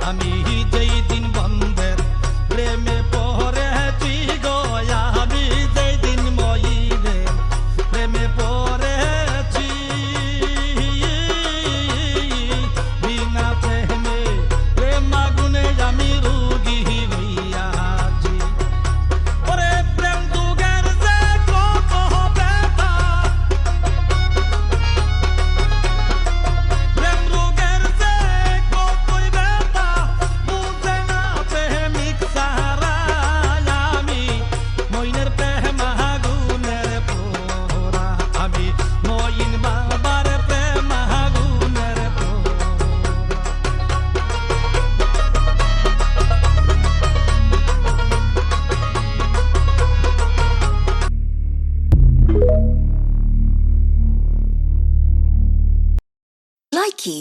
আমি যেই দিন বন্ধের প্রেমে পড়েছি গো আমি যেই দিন ময়ূরের প্রেমে পড়েছি বিনা প্রেমে প্রেম আগুনে আমি রোগী হইয়াছি ওরে প্রেম যুগের যে কত ব্যথা প্রেম রোগের যে কতই ব্যথা বুঝে না প্রেমিক সারা আমি মইনের প্রেম আগুনের পোড়া আমি মইন বাবার প্রেম আগুনের পোড়া Likey